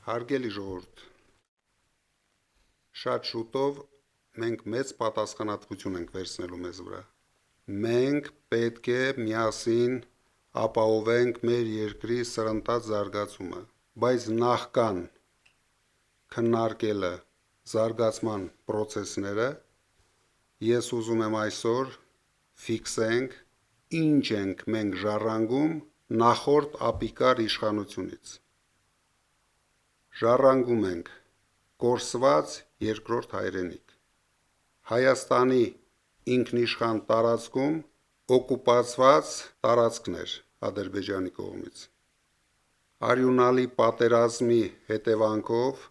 Հարգելի ժողովուրդ, շատ շուտով մենք մեծ պատասխանատվություն ենք վերցնելու մեզ վրա։ Մենք պետք է միասին ապահովենք մեր երկրի սրընթաց զարգացումը, բայց նախքան քննարկելը զարգացման պրոցեսները, ես ուզում եմ այսօր ֆիքսենք, ինչ ենք մենք ժառանգում նախորդ ապիկար իշխանությունից։ Ժառանգում ենք կորսված երկրորդ հայրենիք, Հայաստանի ինքնիշխան տարածքում օկուպացված տարածքներ Ադրբեջանի կողմից, արյունալի պատերազմի հետևանքով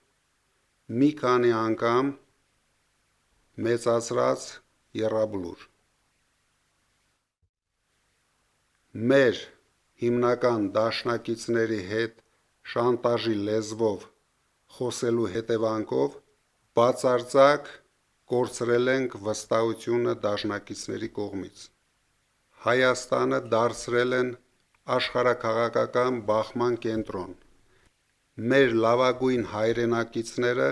մի քանի անգամ մեծացրած եռաբլուր, մեր հիմնական դաշնակիցների հետ շանտաժի լեզվով խոսելու հետևանքով բացարձակ կորցրել ենք վստահությունը դաշնակիցների կողմից։ Հայաստանը դարձրել են աշխարհաքաղաքական բախման կենտրոն։ Մեր լավագույն հայրենակիցները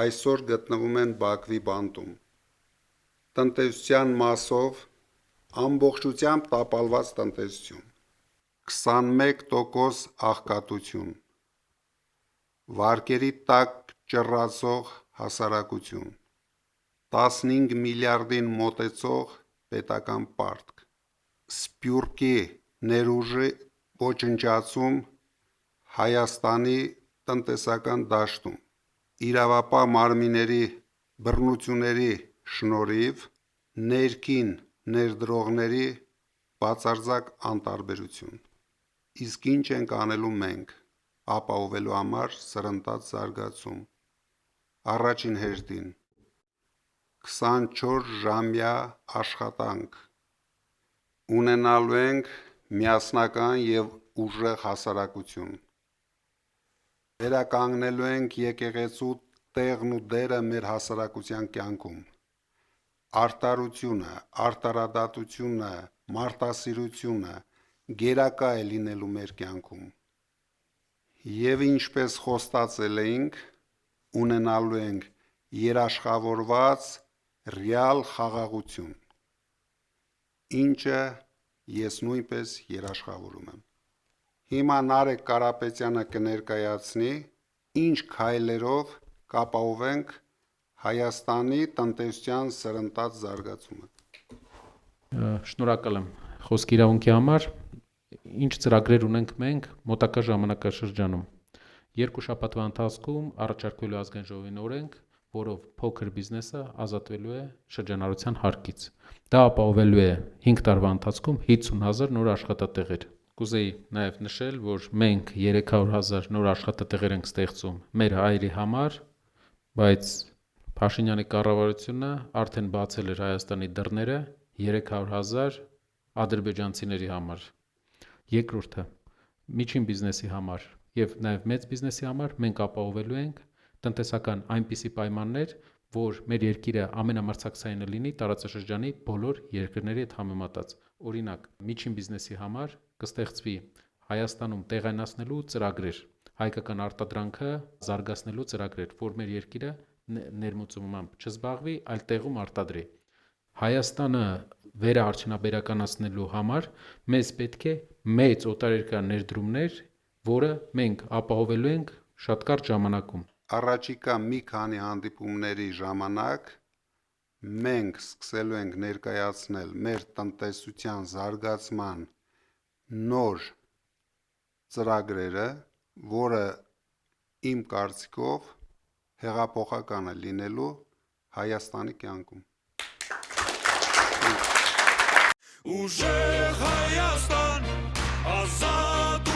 այսօր գտնվում են Բաքվի բանտում։ Տնտեսության մասով ամբողջությամբ տապալված տնտեսություն, 21% աղքատություն, վարկերի տակ ճռռացող հասարակություն, 15 միլիարդին մոտեցող պետական պարտք, սփյուռքի ներուժի ոչնչացում Հայաստանի տնտեսական դաշտում, իրավապահ մարմինների բռնությունների շնորհիվ ներքին ներդրողների բացարձակ անտարբերություն։ Իսկ ինչ ենք անելու մենք ապահովելու համար սրընթաց զարգացում։ Առաջին հերթին 24-ժամյա աշխատանք ունենալու ենք միասնական եւ ուժեղ հասարակություն։ Վերականգնելու ենք եկեղեցու տեղն ու դերը մեր հասարակության կյանքում։ Արդարությունը, արդարադատությունը, մարդասիրությունը գերակա է լինելու մեր կյանքում։ Եվ ինչպես խոստացել էինք, ունենալու ենք երաշխավորված ռեալ խաղաղություն, ինչը ես նույնպես երաշխավորում եմ։ Հիմա Նարեկ Կարապետյանը կներկայացնի, ինչ քայլերով կապահովենք Հայաստանի տնտեսության սրընթաց զարգացումը։ Շնորհակալ եմ խոսքի իրավունքի համար։ Ինչ ծրագրեր ունենք մենք մոտակա ժամանակաշրջանում։ 2 շաբաթվա ընթացքում առաջարկվելու ազգային ժողովին օրենք, որով փոքր բիզնեսը ազատվելու է շրջանառության հարկից։ Դա ապահովելու է 5 տարվա ընթացքում 50,000 նոր աշխատատեղեր։ Կուզեի նաև նշել, որ մենք 300,000 նոր աշխատատեղեր ենք ստեղծում մեր հայրի համար, բայց Փաշինյանի կառավարությունը արդեն բացել էր Հայաստանի դռները 300,000 ադրբեջանցիների համար։ Երկրորդը, միջին բիզնեսի համար եւ նաեւ մեծ բիզնեսի համար մենք ապահովելու ենք տնտեսական այնպիսի պայմաններ, որ մեր երկիրը ամենամրցակցայինը լինի տարածաշրջանի բոլոր երկրների հետ համեմատած։ Օրինակ, միջին բիզնեսի համար կստեղծվի Հայաստանում տեղայնացնելու ծրագրեր, հայկական արտադրանքը զարգացնելու ծրագրեր, որ մեր երկիրը ներմուծումամբ չզբաղվի, այլ տեղում արտադրի։ Հայաստանը վերաարդյունաբերականացնելու համար մեզ պետք է մեծ օտարերկրյա ներդրումներ, որը մենք ապահովելու ենք շատ կարճ ժամանակում։ Առաջիկա մի քանի հանդիպումների ժամանակ մենք սկսելու ենք ներկայացնել մեր տնտեսության զարգացման նոր ծրագրերը, որը իմ կարծիքով հեղափոխական է լինելու Հայաստանի կյանքում։ Ուժեղ Հայաստան, ազատ